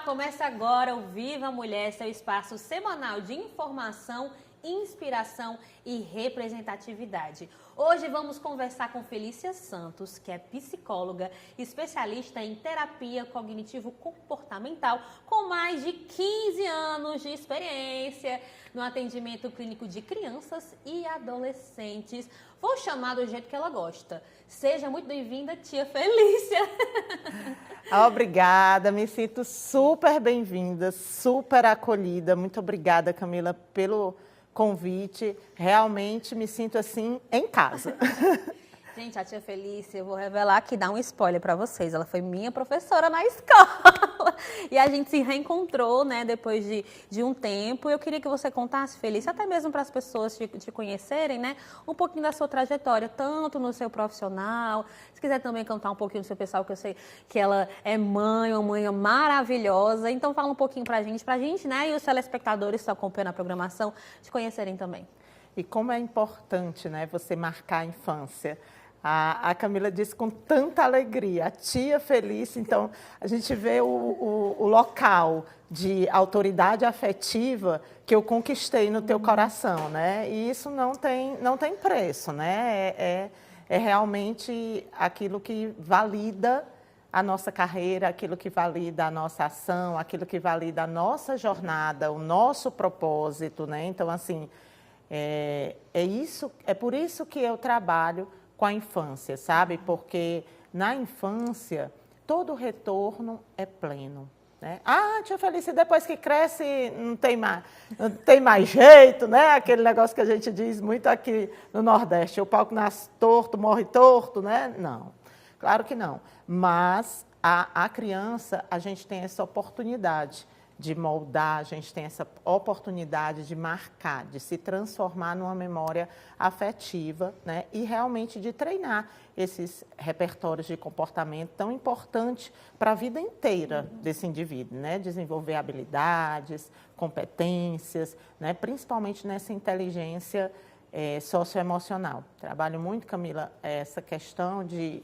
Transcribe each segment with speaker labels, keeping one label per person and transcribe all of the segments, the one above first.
Speaker 1: Começa agora o Viva Mulher, seu espaço semanal de informação, inspiração e representatividade. Hoje vamos conversar com Felícia Santos, que é psicóloga, especialista em terapia cognitivo-comportamental, com mais de 15 anos de experiência no atendimento clínico de crianças e adolescentes. Vou chamar do jeito que ela gosta. Seja muito bem-vinda, tia Felícia.
Speaker 2: Obrigada, me sinto super bem-vinda, super acolhida. Muito obrigada, Camila, pelo convite. Realmente me sinto assim em casa.
Speaker 1: Gente, a tia Felícia, eu vou revelar aqui, dar um spoiler para vocês. Ela foi minha professora na escola. E a gente se reencontrou, né, depois de um tempo. Eu queria que você contasse, Felícia, até mesmo para as pessoas te conhecerem, né, um pouquinho da sua trajetória, tanto no seu profissional. Se quiser também contar um pouquinho do seu pessoal, que eu sei que ela é mãe, uma mãe maravilhosa. Então fala um pouquinho pra gente, né, e os telespectadores que estão acompanhando a programação, te conhecerem também.
Speaker 2: E como é importante, né, você marcar a infância. A Camila disse com tanta alegria, a tia Felícia. Então, a gente vê o local de autoridade afetiva que eu conquistei no teu coração, né? E isso não tem preço, né? É realmente aquilo que valida a nossa carreira, aquilo que valida a nossa ação, aquilo que valida a nossa jornada, o nosso propósito, né? Então, assim, é por isso que eu trabalho com a infância, sabe? Porque na infância, todo retorno é pleno, né? Ah, tia Felícia, depois que cresce, não tem mais jeito, né? Aquele negócio que a gente diz muito aqui no Nordeste, o pau que nasce torto, morre torto, né? Não, claro que não. Mas a criança, a gente tem essa oportunidade de moldar, a gente tem essa oportunidade de marcar, de se transformar numa memória afetiva, né? E realmente de treinar esses repertórios de comportamento tão importantes para a vida inteira desse indivíduo, né? Desenvolver habilidades, competências, né? Principalmente nessa inteligência socioemocional. Trabalho muito, Camila, essa questão de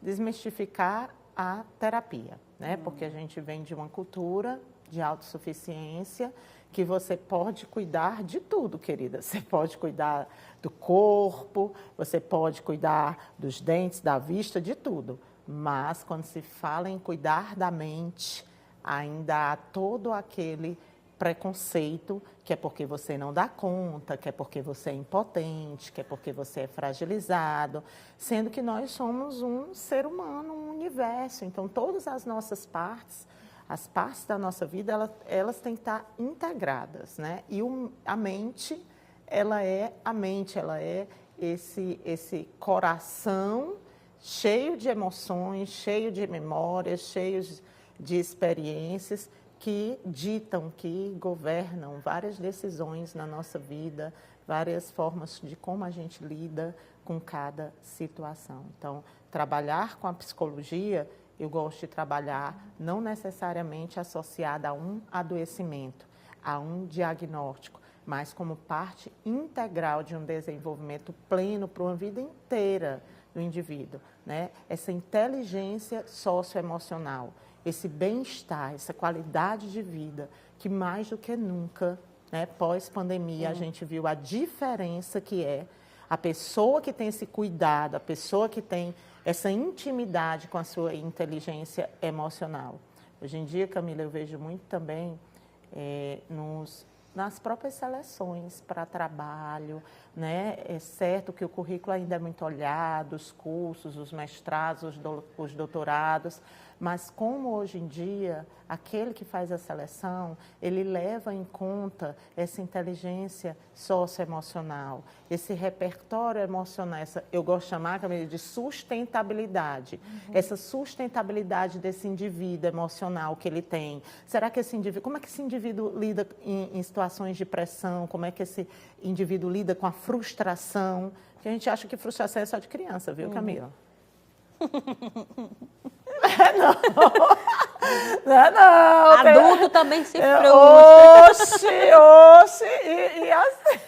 Speaker 2: desmistificar a terapia, né? Porque a gente vem de uma cultura de autossuficiência, que você pode cuidar de tudo, querida. Você pode cuidar do corpo, você pode cuidar dos dentes, da vista, de tudo. Mas quando se fala em cuidar da mente, ainda há todo aquele preconceito que é porque você não dá conta, que é porque você é impotente, que é porque você é fragilizado, sendo que nós somos um ser humano, um universo. Então, todas as nossas partes, as partes da nossa vida, elas têm que estar integradas, né? E a mente, ela é esse coração cheio de emoções, cheio de memórias, cheio de experiências que ditam, que governam várias decisões na nossa vida, várias formas de como a gente lida com cada situação. Então, trabalhar com a psicologia, eu gosto de trabalhar não necessariamente associada a um adoecimento, a um diagnóstico, mas como parte integral de um desenvolvimento pleno para uma vida inteira do indivíduo, né? Essa inteligência socioemocional, esse bem-estar, essa qualidade de vida, que mais do que nunca, né, pós-pandemia, a gente viu a diferença que é a pessoa que tem esse cuidado, a pessoa que tem essa intimidade com a sua inteligência emocional. Hoje em dia, Camila, eu vejo muito também nas próprias seleções para trabalho, né? É certo que o currículo ainda é muito olhado, os cursos, os mestrados, os doutorados, mas como hoje em dia, aquele que faz a seleção, ele leva em conta essa inteligência socioemocional, esse repertório emocional, eu gosto de chamar, Camila, de sustentabilidade. Essa sustentabilidade desse indivíduo emocional que ele tem. Será que como é que esse indivíduo lida em situações de pressão? Como é que esse indivíduo lida com a frustração? Porque a gente acha que frustração é só de criança, viu, Camila? Não.
Speaker 1: Adulto também se frustra.
Speaker 2: Oxe, e assim,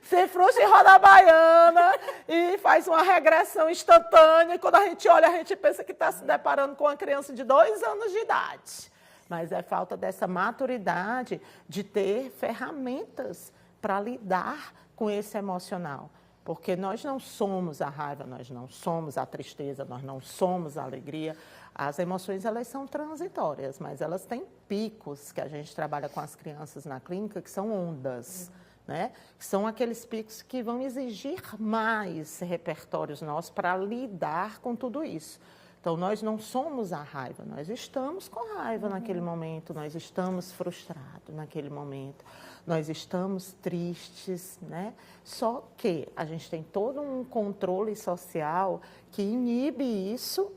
Speaker 2: se frustra e roda a baiana e faz uma regressão instantânea. E quando a gente olha, a gente pensa que está se deparando com uma criança de 2 anos de idade. mas é falta dessa maturidade de ter ferramentas para lidar com esse emocional. Porque nós não somos a raiva, nós não somos a tristeza, nós não somos a alegria. As emoções, elas são transitórias, mas elas têm picos que a gente trabalha com as crianças na clínica, que são ondas, né? Que são aqueles picos que vão exigir mais repertórios nossos para lidar com tudo isso. Então, nós não somos a raiva, nós estamos com raiva naquele momento, nós estamos frustrados naquele momento, nós estamos tristes, né? Só que a gente tem todo um controle social que inibe isso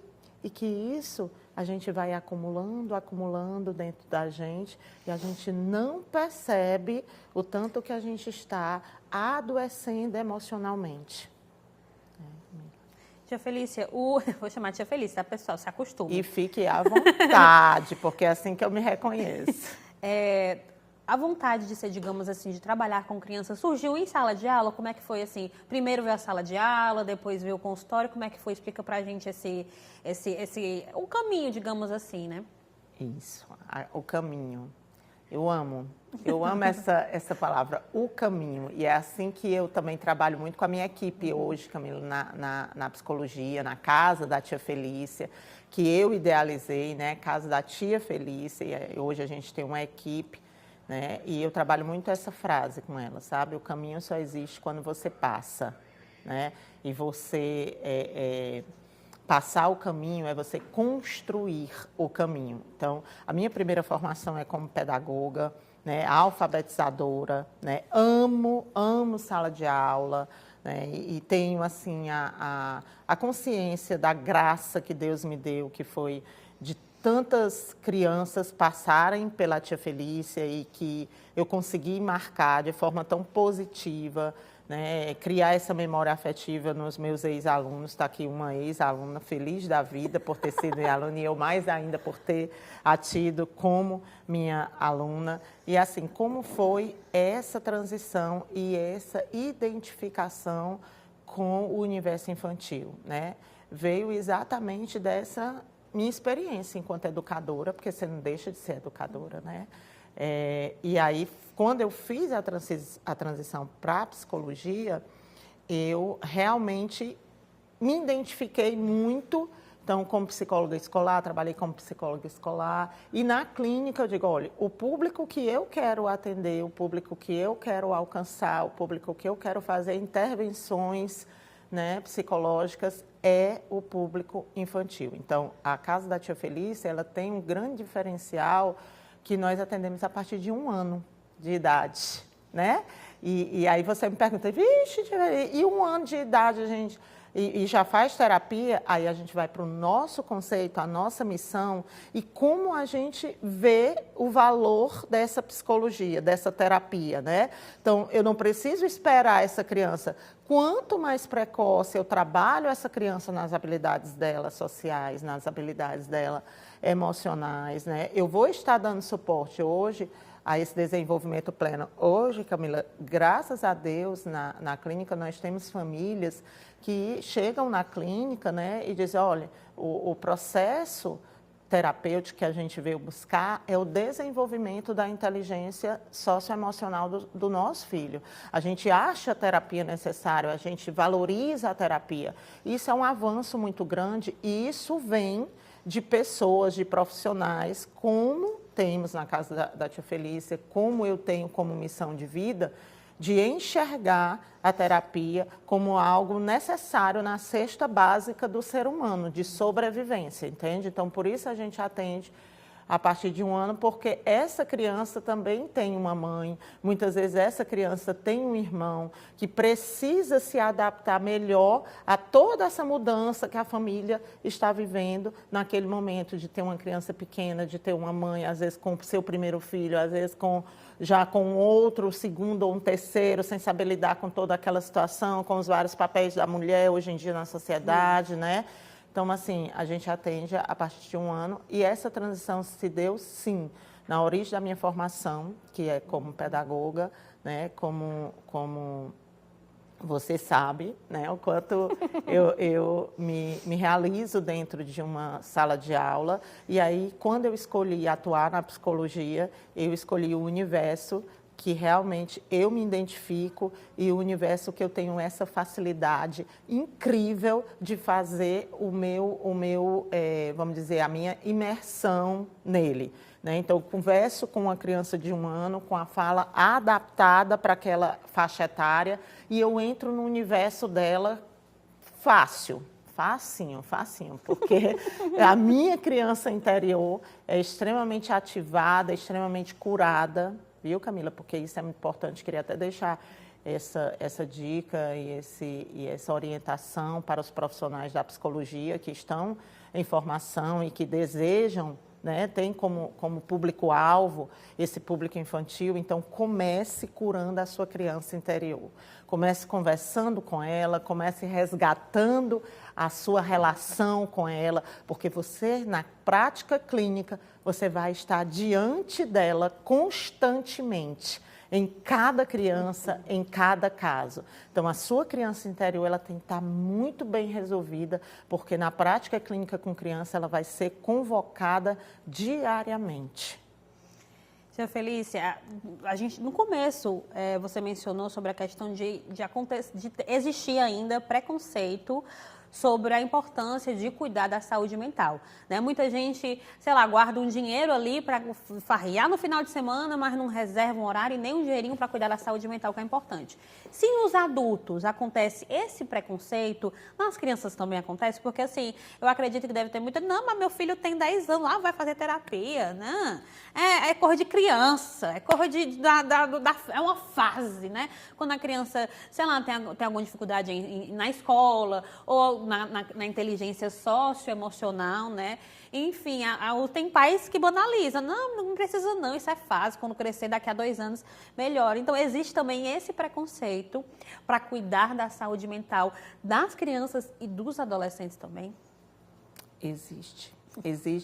Speaker 2: e que isso a gente vai acumulando dentro da gente e a gente não percebe o tanto que a gente está adoecendo emocionalmente.
Speaker 1: Tia Felícia, vou chamar Tia Felícia, tá, pessoal? Se acostuma.
Speaker 2: E fique à vontade, porque é assim que eu me reconheço.
Speaker 1: A vontade de ser, digamos assim, de trabalhar com crianças surgiu em sala de aula? Como é que foi assim? Primeiro veio a sala de aula, depois veio o consultório, como é que foi? Explica pra gente o caminho, digamos assim, né?
Speaker 2: Isso, o caminho. Eu amo essa palavra, o caminho. E é assim que eu também trabalho muito com a minha equipe hoje, Camila, na psicologia, na Casa da Tia Felícia, que eu idealizei, né? Casa da Tia Felícia, e hoje a gente tem uma equipe, né? E eu trabalho muito essa frase com ela, sabe? O caminho só existe quando você passa, né? E você... Passar o caminho é você construir o caminho. Então, a minha primeira formação é como pedagoga, né, alfabetizadora, né, amo sala de aula, né, e tenho assim a consciência da graça que Deus me deu, que foi de tantas crianças passarem pela Tia Felícia e que eu consegui marcar de forma tão positiva, né, criar essa memória afetiva nos meus ex-alunos. Está aqui uma ex-aluna feliz da vida por ter sido minha aluna e eu mais ainda por ter a tido como minha aluna. E assim, como foi essa transição e essa identificação com o universo infantil, né? Veio exatamente dessa minha experiência enquanto educadora, porque você não deixa de ser educadora, né? E aí, quando eu fiz a transição para a psicologia, eu realmente me identifiquei muito. Então, como psicóloga escolar, trabalhei como psicóloga escolar. E na clínica eu digo, olha, o público que eu quero atender, o público que eu quero alcançar, o público que eu quero fazer intervenções, né, psicológicas, é o público infantil. Então, a Casa da Tia Felícia, ela tem um grande diferencial que nós atendemos a partir de 1 ano de idade, né? E aí você me pergunta, vixe, e 1 ano de idade a gente e já faz terapia? Aí a gente vai para o nosso conceito, a nossa missão e como a gente vê o valor dessa psicologia, dessa terapia, né? Então, eu não preciso esperar essa criança. Quanto mais precoce eu trabalho essa criança nas habilidades dela sociais, nas habilidades dela emocionais, né? Eu vou estar dando suporte hoje a esse desenvolvimento pleno. Hoje, Camila, graças a Deus, na clínica nós temos famílias que chegam na clínica, né, e dizem, olha, o processo terapêutico que a gente veio buscar é o desenvolvimento da inteligência socioemocional do nosso filho. A gente acha a terapia necessária, a gente valoriza a terapia. Isso é um avanço muito grande e isso vem de pessoas, de profissionais, como temos na Casa da Tia Felícia, como eu tenho como missão de vida, de enxergar a terapia como algo necessário na cesta básica do ser humano, de sobrevivência, entende? Então, por isso a gente atende a partir de 1 ano, porque essa criança também tem uma mãe, muitas vezes essa criança tem um irmão que precisa se adaptar melhor a toda essa mudança que a família está vivendo naquele momento de ter uma criança pequena, de ter uma mãe, às vezes com o seu primeiro filho, às vezes já com outro, segundo ou um terceiro, sem saber lidar com toda aquela situação, com os vários papéis da mulher hoje em dia na sociedade, né? Então, assim, a gente atende a partir de 1 ano e essa transição se deu, sim, na origem da minha formação, que é como pedagoga, né, como Você sabe, né, o quanto eu me realizo dentro de uma sala de aula. E aí, quando eu escolhi atuar na psicologia, eu escolhi o universo que realmente eu me identifico e o universo que eu tenho essa facilidade incrível de fazer vamos dizer, a minha imersão nele. Né? Então, eu converso com uma criança de 1 ano, com a fala adaptada para aquela faixa etária, e eu entro no universo dela fácil. Facinho, porque a minha criança interior é extremamente ativada, extremamente curada, viu, Camila? Porque isso é muito importante, queria até deixar essa dica e essa orientação para os profissionais da psicologia que estão em formação e que desejam, né, tem como público-alvo esse público infantil. Então, comece curando a sua criança interior. Comece conversando com ela, comece resgatando a sua relação com ela, porque você, na prática clínica, você vai estar diante dela constantemente, em cada criança, em cada caso. Então, a sua criança interior, ela tem que estar muito bem resolvida, porque na prática clínica com criança, ela vai ser convocada diariamente.
Speaker 1: Tia Felícia, a gente, no começo, você mencionou sobre a questão de existir ainda preconceito sobre a importância de cuidar da saúde mental, né? Muita gente, sei lá, guarda um dinheiro ali para farrear no final de semana, mas não reserva um horário e nem um dinheirinho para cuidar da saúde mental, que é importante. Se nos adultos acontece esse preconceito, nas crianças também acontece, porque assim, eu acredito que deve ter muita, não, mas meu filho tem 10 anos, lá vai fazer terapia, né? É coisa de criança, é coisa é uma fase, né? Quando a criança, sei lá, tem alguma dificuldade na escola, ou na inteligência socioemocional, né? Enfim, tem pais que banalizam. Não precisa não, isso é fácil, quando crescer daqui a 2 anos, melhora. Então, existe também esse preconceito para cuidar da saúde mental das crianças e dos adolescentes também?
Speaker 2: Existe,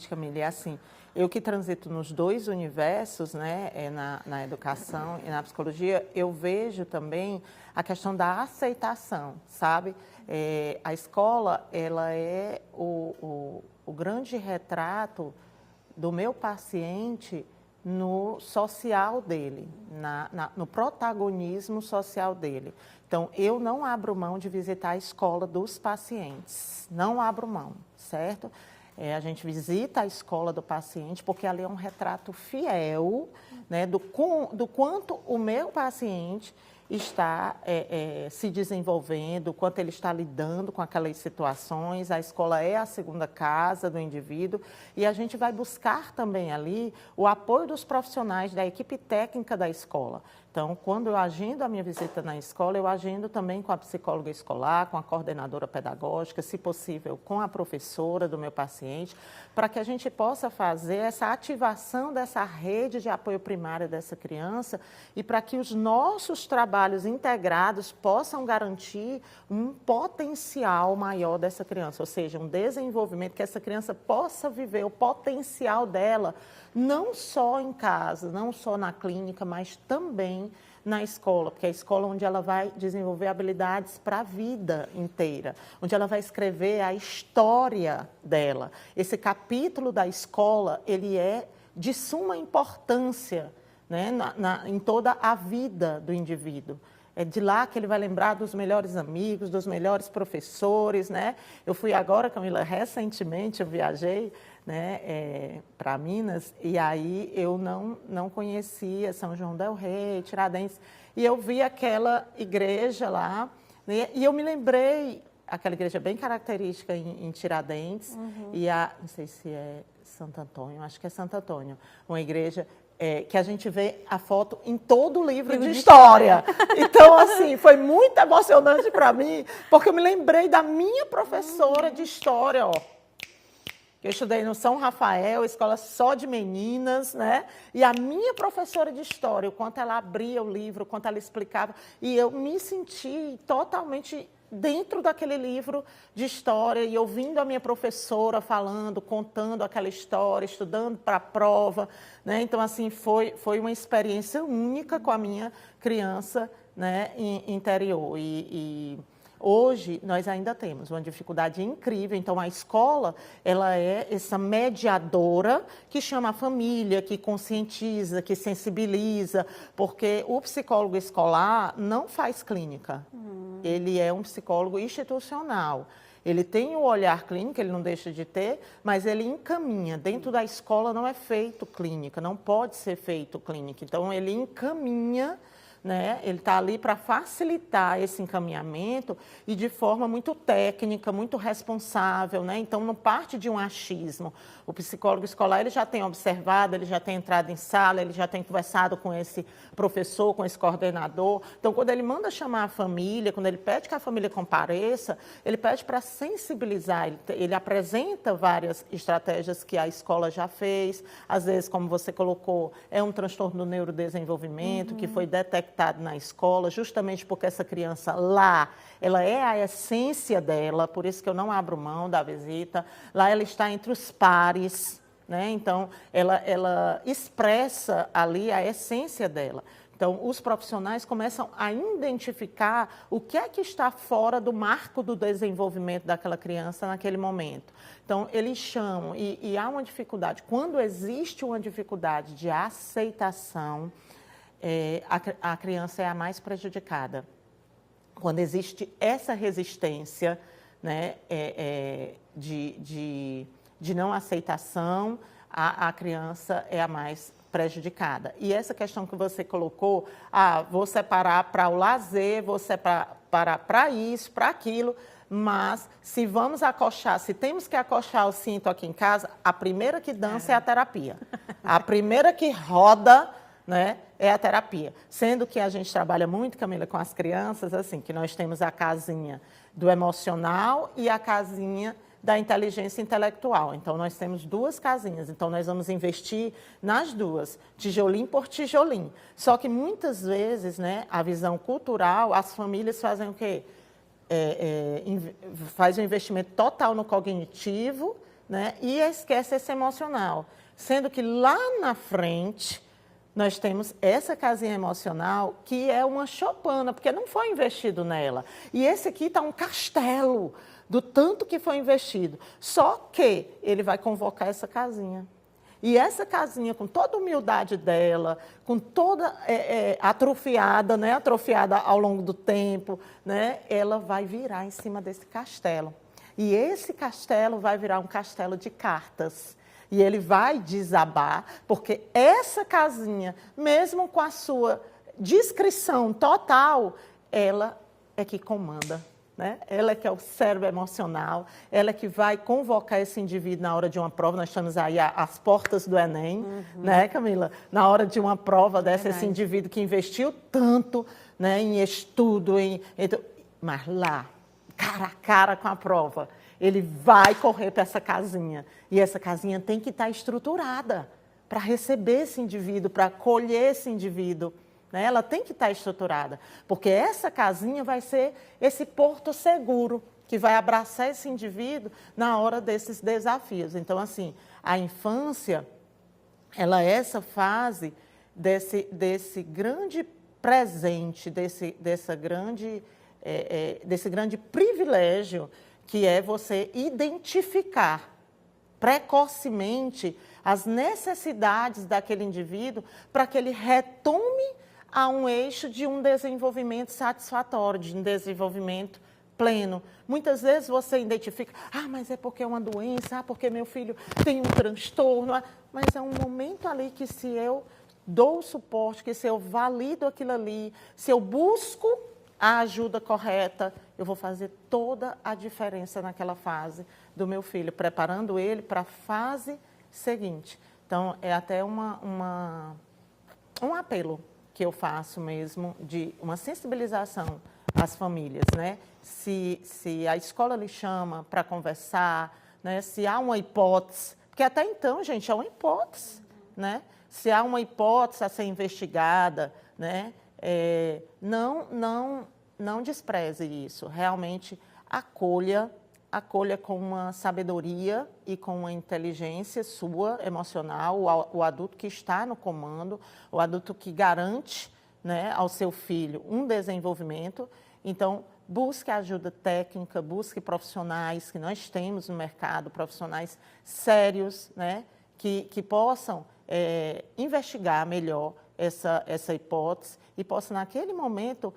Speaker 2: Camila, e assim, eu que transito nos 2 universos, né, na educação e na psicologia, eu vejo também a questão da aceitação, sabe? A escola, ela é o grande retrato do meu paciente no social dele, no protagonismo social dele. Então, eu não abro mão de visitar a escola dos pacientes, não abro mão, certo? A gente visita a escola do paciente porque ali é um retrato fiel, né, do quanto o meu paciente está se desenvolvendo, o quanto ele está lidando com aquelas situações. A escola é a segunda casa do indivíduo e a gente vai buscar também ali o apoio dos profissionais da equipe técnica da escola. Então, quando eu agendo a minha visita na escola, eu agendo também com a psicóloga escolar, com a coordenadora pedagógica, se possível, com a professora do meu paciente, para que a gente possa fazer essa ativação dessa rede de apoio primário dessa criança e para que os nossos trabalhos integrados possam garantir um potencial maior dessa criança, ou seja, um desenvolvimento, que essa criança possa viver o potencial dela, não só em casa, não só na clínica, mas também na escola, porque é a escola onde ela vai desenvolver habilidades para a vida inteira, onde ela vai escrever a história dela. Esse capítulo da escola, ele é de suma importância, né, em toda a vida do indivíduo. É de lá que ele vai lembrar dos melhores amigos, dos melhores professores, né? Eu fui agora, Camila, recentemente eu viajei, né, para Minas, e aí eu não conhecia São João del Rei, Tiradentes, e eu vi aquela igreja lá, né, e eu me lembrei, aquela igreja bem característica em Tiradentes, e não sei se é Santo Antônio, acho que é Santo Antônio, uma igreja que a gente vê a foto em todo o livro de história. Então, assim, foi muito emocionante para mim, porque eu me lembrei da minha professora de história, ó. Eu estudei no São Rafael, escola só de meninas, né? E a minha professora de história, o quanto ela abria o livro, o quanto ela explicava, e eu me senti totalmente dentro daquele livro de história e ouvindo a minha professora falando, contando aquela história, estudando para a prova, né? Então, assim, foi uma experiência única com a minha criança né, interior. Hoje, nós ainda temos uma dificuldade incrível. Então, a escola, ela é essa mediadora que chama a família, que conscientiza, que sensibiliza, porque o psicólogo escolar não faz clínica. Ele é um psicólogo institucional. Ele tem o olhar clínico, ele não deixa de ter, mas ele encaminha. Dentro da escola não é feito clínica, não pode ser feito clínica. Então, ele encaminha, né? Ele está ali para facilitar esse encaminhamento e de forma muito técnica, muito responsável, né? Então, não parte de um achismo. O psicólogo escolar ele já tem observado, ele já tem entrado em sala, ele já tem conversado com esse professor, com esse coordenador. Então, quando ele manda chamar a família, quando ele pede que a família compareça, ele pede para sensibilizar, ele apresenta várias estratégias que a escola já fez. Às vezes, como você colocou, é um transtorno do neurodesenvolvimento que foi detectado na escola, justamente porque essa criança lá, ela é a essência dela, por isso que eu não abro mão da visita. Lá ela está entre os pares, né? Então, ela expressa ali a essência dela. Então, os profissionais começam a identificar o que é que está fora do marco do desenvolvimento daquela criança naquele momento. Então, eles chamam, e há uma dificuldade. Quando existe uma dificuldade de aceitação, a criança é a mais prejudicada. Quando existe essa resistência, né, de não aceitação, a criança é a mais prejudicada. E essa questão que você colocou, vou separar para o lazer, vou separar para isso, para aquilo, mas se vamos acochar, se temos que acochar o cinto aqui em casa, a primeira que dança é a terapia. A primeira que roda, né, é a terapia. Sendo que a gente trabalha muito, Camila, com as crianças, assim, que nós temos a casinha do emocional e a casinha da inteligência intelectual. Então, nós temos duas casinhas. Então, nós vamos investir nas duas, tijolinho por tijolinho. Só que, muitas vezes, né, a visão cultural, as famílias fazem o quê? Faz um investimento total no cognitivo, né, e esquece esse emocional. Sendo que lá na frente, nós temos essa casinha emocional que é uma choupana, porque não foi investido nela. E esse aqui está um castelo do tanto que foi investido. Só que ele vai convocar essa casinha. E essa casinha, com toda a humildade dela, com toda atrofiada, né, atrofiada ao longo do tempo, né, ela vai virar em cima desse castelo. E esse castelo vai virar um castelo de cartas. E ele vai desabar, porque essa casinha, mesmo com a sua discrição total, ela é que comanda, né? Ela é que é o cérebro emocional, ela é que vai convocar esse indivíduo na hora de uma prova. Nós estamos aí às portas do Enem, né, Camila? Na hora de uma prova dessa, esse indivíduo que investiu tanto, né, em estudo, mas lá, cara a cara com a prova, ele vai correr para essa casinha. E essa casinha tem que estar estruturada para receber esse indivíduo, para acolher esse indivíduo. Né? Ela tem que estar estruturada, porque essa casinha vai ser esse porto seguro que vai abraçar esse indivíduo na hora desses desafios. Então, assim, a infância, ela é essa fase desse grande presente, desse grande privilégio que é você identificar precocemente as necessidades daquele indivíduo para que ele retome a um eixo de um desenvolvimento satisfatório, de um desenvolvimento pleno. Muitas vezes você identifica, mas é porque é uma doença, porque meu filho tem um transtorno, mas é um momento ali que se eu dou o suporte, que se eu valido aquilo ali, se eu busco a ajuda correta, eu vou fazer toda a diferença naquela fase do meu filho, preparando ele para a fase seguinte. Então, é até um apelo que eu faço mesmo, de uma sensibilização às famílias, né? Se a escola lhe chama para conversar, né? Se há uma hipótese, porque até então, gente, é uma hipótese, né? Se há uma hipótese a ser investigada, né? Não despreze isso, realmente acolha com uma sabedoria e com uma inteligência sua, emocional, o adulto que está no comando, o adulto que garante, né, ao seu filho um desenvolvimento, então busque ajuda técnica, busque profissionais que nós temos no mercado, profissionais sérios, né, que possam investigar melhor essa hipótese e possam, naquele momento,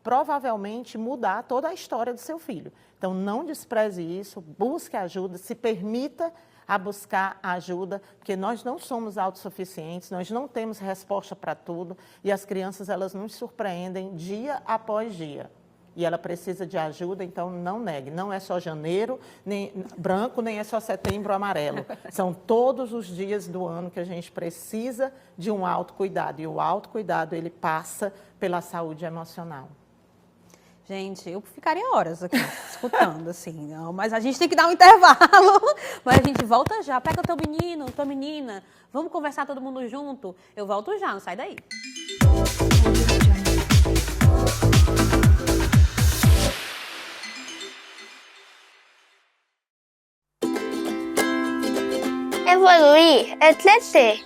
Speaker 2: provavelmente mudar toda a história do seu filho. Então, não despreze isso, busque ajuda, se permita a buscar ajuda, porque nós não somos autossuficientes, nós não temos resposta para tudo e as crianças, elas nos surpreendem dia após dia. E ela precisa de ajuda, então não negue. Não é só janeiro nem branco, nem é só setembro amarelo. São todos os dias do ano que a gente precisa de um autocuidado. E o autocuidado, ele passa pela saúde emocional.
Speaker 1: Gente, eu ficaria horas aqui escutando, assim, não, mas a gente tem que dar um intervalo, mas a gente volta já. Pega o teu menino, tua menina, vamos conversar todo mundo junto. Eu volto já, não sai daí.
Speaker 3: Evoluir é crescer.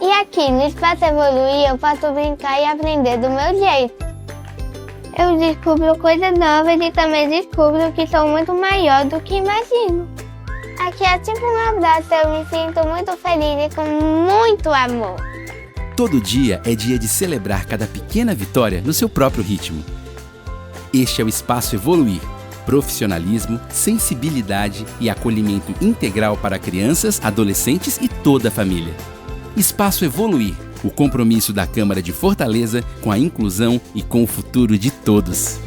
Speaker 3: E aqui no Espaço Evoluir eu posso brincar e aprender do meu jeito. Eu descubro coisas novas e também descubro que sou muito maior do que imagino. Aqui é sempre um abraço, eu me sinto muito feliz e com muito amor.
Speaker 4: Todo dia é dia de celebrar cada pequena vitória no seu próprio ritmo. Este é o Espaço Evoluir. Profissionalismo, sensibilidade e acolhimento integral para crianças, adolescentes e toda a família. Espaço Evoluir, o compromisso da Câmara de Fortaleza com a inclusão e com o futuro de todos.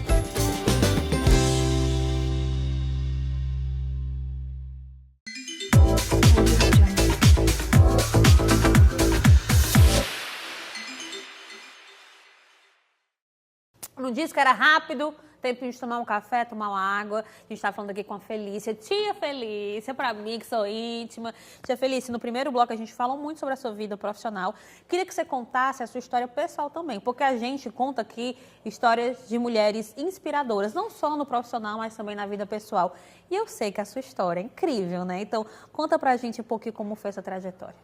Speaker 1: Não disse que era rápido, tempo de tomar um café, tomar uma água. A gente tá falando aqui com a Felícia, tia Felícia, pra mim que sou íntima. Tia Felícia, no primeiro bloco a gente falou muito sobre a sua vida profissional. Queria que você contasse a sua história pessoal também, porque a gente conta aqui histórias de mulheres inspiradoras, não só no profissional, mas também na vida pessoal. E eu sei que a sua história é incrível, né? Então, conta pra gente um pouquinho como foi essa trajetória.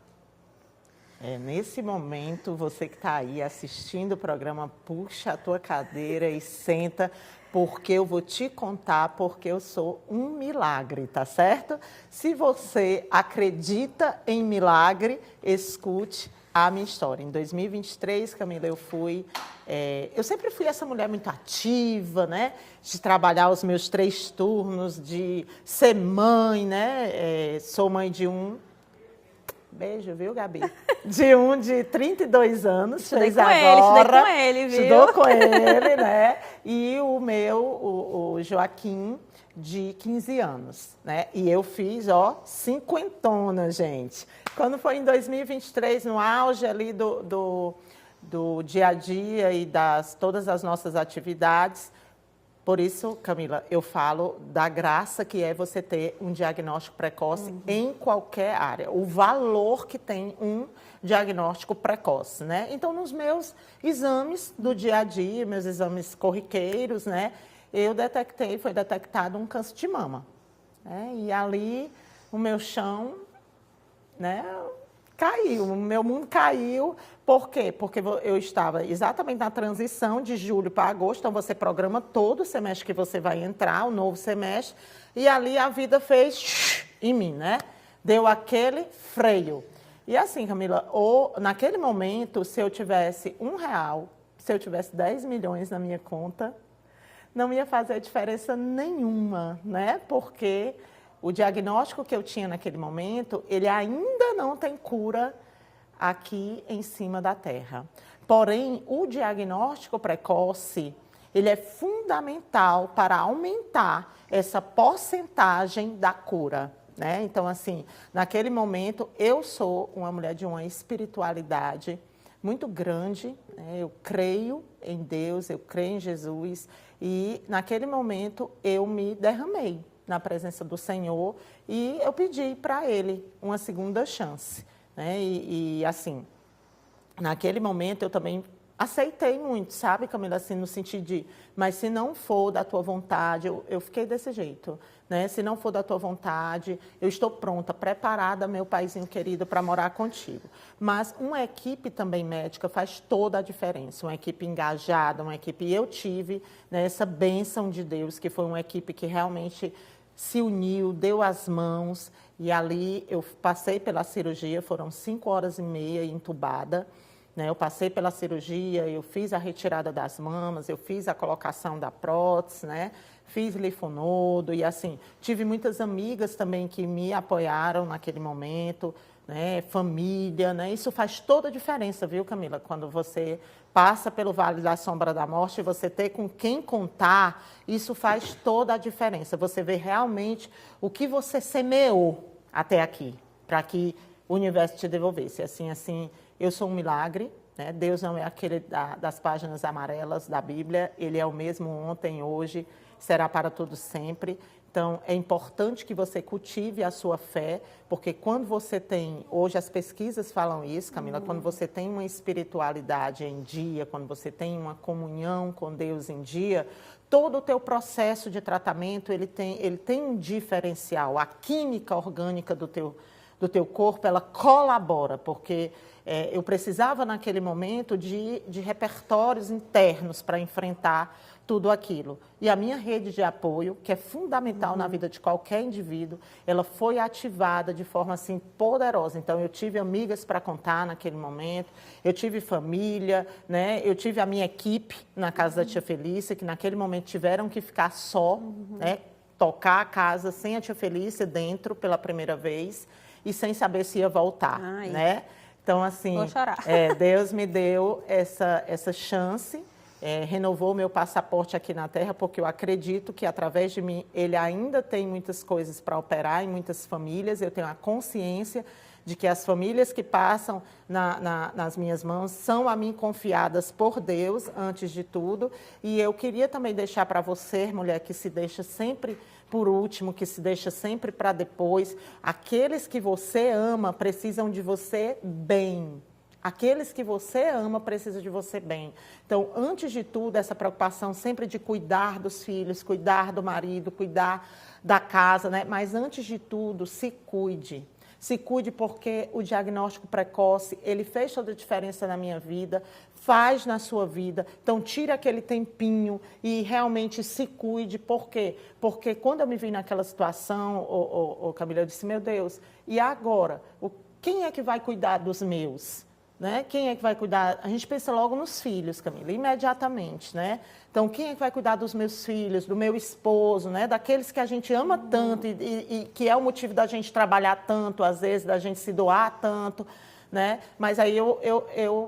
Speaker 2: Nesse momento, você que está aí assistindo o programa, puxa a tua cadeira e senta, porque eu vou te contar, porque eu sou um milagre, tá certo? Se você acredita em milagre, escute a minha história. Em 2023, Camila, eu sempre fui essa mulher muito ativa, né? De trabalhar os meus 3 turnos, de ser mãe, né? Sou mãe de um... Beijo, viu, Gabi? De 32 anos,
Speaker 1: estudei
Speaker 2: fez
Speaker 1: com
Speaker 2: agora.
Speaker 1: Estudei com ele, viu?
Speaker 2: Estudou com ele, né? E o Joaquim, de 15 anos, né? E eu fiz, cinquentona, gente. Quando foi em 2023, no auge ali do dia a dia e todas as nossas atividades. Por isso, Camila, eu falo da graça que é você ter um diagnóstico precoce em qualquer área. O valor que tem um diagnóstico precoce, né? Então, nos meus exames do dia a dia, meus exames corriqueiros, né? Foi detectado um câncer de mama. Né? E ali, o meu chão, né? Caiu, o meu mundo caiu. Por quê? Porque eu estava exatamente na transição de julho para agosto, então você programa todo o semestre que você vai entrar, o novo semestre, e ali a vida fez em mim, né? Deu aquele freio. E assim, Camila, naquele momento, se eu tivesse R$1, se eu tivesse 10 milhões na minha conta, não ia fazer diferença nenhuma, né? Porque o diagnóstico que eu tinha naquele momento, ele ainda não tem cura aqui em cima da Terra. Porém, o diagnóstico precoce, ele é fundamental para aumentar essa porcentagem da cura, né? Então, assim, naquele momento, eu sou uma mulher de uma espiritualidade muito grande, né? Eu creio em Deus, eu creio em Jesus, e naquele momento eu me derramei na presença do Senhor e eu pedi para Ele uma segunda chance. Né? E assim, naquele momento eu também aceitei muito, sabe, Camila, assim, no sentido de, mas se não for da tua vontade, eu fiquei desse jeito, né? Se não for da tua vontade, eu estou pronta, preparada, meu paizinho querido, para morar contigo. Mas uma equipe também médica faz toda a diferença, uma equipe engajada, uma equipe, e eu tive, né, essa bênção de Deus, que foi uma equipe que realmente se uniu, deu as mãos, e ali eu passei pela cirurgia, foram 5 horas e meia entubada, né? Eu passei pela cirurgia, eu fiz a retirada das mamas, eu fiz a colocação da prótese, né? Fiz linfonodo e assim, tive muitas amigas também que me apoiaram naquele momento, né? Família, né? Isso faz toda a diferença, viu, Camila? Quando você passa pelo Vale da Sombra da Morte, você ter com quem contar, isso faz toda a diferença. Você vê realmente o que você semeou até aqui, para que o universo te devolvesse. Assim, eu sou um milagre, né? Deus não é aquele das páginas amarelas da Bíblia, Ele é o mesmo ontem, hoje, será para todo sempre. Então, é importante que você cultive a sua fé, porque quando você tem, hoje as pesquisas falam isso, Camila, quando você tem uma espiritualidade em dia, quando você tem uma comunhão com Deus em dia, todo o teu processo de tratamento, ele tem um diferencial. A química orgânica do teu corpo, ela colabora, porque eu precisava naquele momento de repertórios internos para enfrentar tudo aquilo. E a minha rede de apoio, que é fundamental na vida de qualquer indivíduo, ela foi ativada de forma assim poderosa. Então eu tive amigas para contar naquele momento, eu tive família, né? Eu tive a minha equipe na casa da tia Felícia, que naquele momento tiveram que ficar só, né? Tocar a casa sem a tia Felícia dentro pela primeira vez e sem saber se ia voltar, né? Então, assim,
Speaker 1: vou chorar.
Speaker 2: Deus me deu essa chance, renovou o meu passaporte aqui na Terra, porque eu acredito que, através de mim, Ele ainda tem muitas coisas para operar em muitas famílias. Eu tenho a consciência de que as famílias que passam nas minhas mãos são a mim confiadas por Deus, antes de tudo. E eu queria também deixar para você, mulher, que se deixa sempre por último, que se deixa sempre para depois, aqueles que você ama precisam de você bem. Aqueles que você ama precisam de você bem. Então, antes de tudo, essa preocupação sempre de cuidar dos filhos, cuidar do marido, cuidar da casa, né? Mas antes de tudo, se cuide. Se cuide, porque o diagnóstico precoce, ele fez toda a diferença na minha vida, faz na sua vida. Então, tire aquele tempinho e realmente se cuide. Por quê? Porque quando eu me vi naquela situação, Camila, eu disse, meu Deus, e agora? Quem é que vai cuidar dos meus? Né? Quem é que vai cuidar? A gente pensa logo nos filhos, Camila, imediatamente, né? Então, quem é que vai cuidar dos meus filhos, do meu esposo, né? Daqueles que a gente ama tanto e que é o motivo da gente trabalhar tanto, às vezes, da gente se doar tanto, né? Mas aí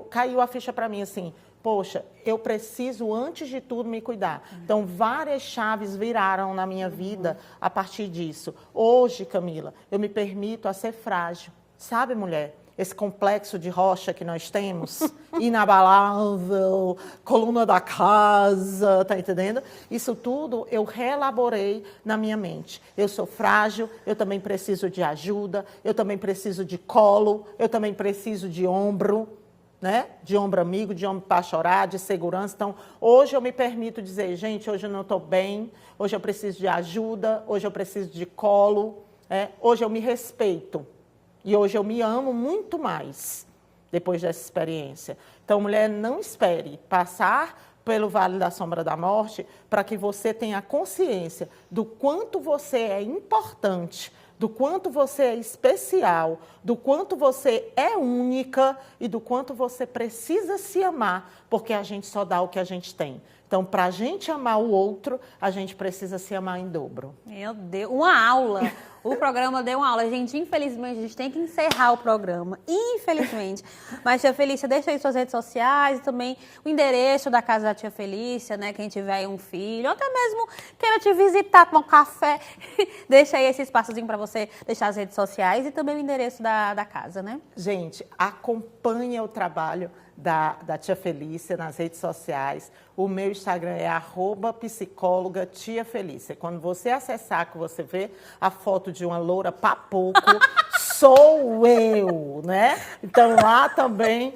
Speaker 2: caiu a ficha para mim, assim, poxa, eu preciso, antes de tudo, me cuidar. Então, várias chaves viraram na minha vida a partir disso. Hoje, Camila, eu me permito a ser frágil. Sabe, mulher? Esse complexo de rocha que nós temos, inabalável, coluna da casa, tá entendendo? Isso tudo eu reelaborei na minha mente. Eu sou frágil, eu também preciso de ajuda, eu também preciso de colo, eu também preciso de ombro, né? De ombro amigo, de ombro para chorar, de segurança. Então, hoje eu me permito dizer, gente, hoje eu não estou bem, hoje eu preciso de ajuda, hoje eu preciso de colo, hoje eu me respeito. E hoje eu me amo muito mais depois dessa experiência. Então, mulher, não espere passar pelo Vale da Sombra da Morte para que você tenha consciência do quanto você é importante, do quanto você é especial, do quanto você é única e do quanto você precisa se amar, porque a gente só dá o que a gente tem. Então, para a gente amar o outro, a gente precisa se amar em dobro.
Speaker 1: Meu Deus, uma aula. O programa deu uma aula. Gente, infelizmente, a gente tem que encerrar o programa. Infelizmente. Mas, tia Felícia, deixa aí suas redes sociais e também o endereço da casa da tia Felícia, né? Quem tiver aí um filho, ou até mesmo queira te visitar, tomar um café. Deixa aí esse espaçozinho para você deixar as redes sociais e também o endereço da casa, né?
Speaker 2: Gente, acompanha o trabalho da tia Felícia nas redes sociais. O meu Instagram é @psicóloga tia Felícia. Quando você acessar, que você vê a foto de uma loura papoco, sou eu, né? Então, lá também,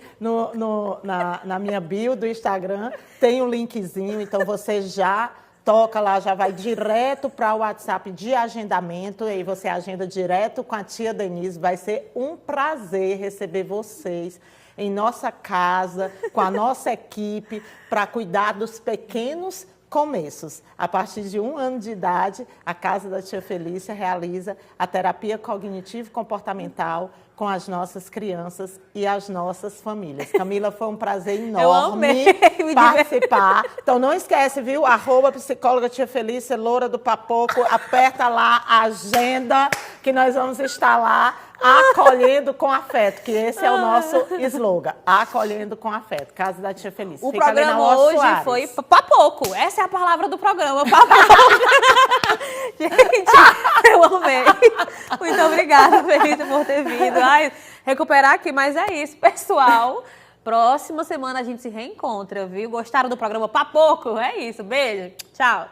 Speaker 2: na minha bio do Instagram, tem um linkzinho, então você já toca lá, já vai direto para o WhatsApp de agendamento, e aí você agenda direto com a tia Denise. Vai ser um prazer receber vocês em nossa casa, com a nossa equipe, para cuidar dos pequenos começos. A partir de 1 ano de idade, a Casa da Tia Felícia realiza a terapia cognitivo-comportamental com as nossas crianças e as nossas famílias. Camila, foi um prazer enorme participar. Então não esquece, viu? @psicóloga Tia Felícia, Loura do Papoco. Aperta lá a agenda que nós vamos estar lá acolhendo com afeto, que esse é o nosso slogan, acolhendo com afeto, Casa da Tia Felícia.
Speaker 1: O
Speaker 2: Fica
Speaker 1: programa hoje
Speaker 2: Soares.
Speaker 1: foi papoco. Essa é a palavra do programa, papoco. Gente, eu amei. Muito obrigada, Felícia, por ter vindo. Ai, recuperar aqui, mas é isso, pessoal. Próxima semana a gente se reencontra, viu? Gostaram do programa Papoco? É isso, beijo, tchau.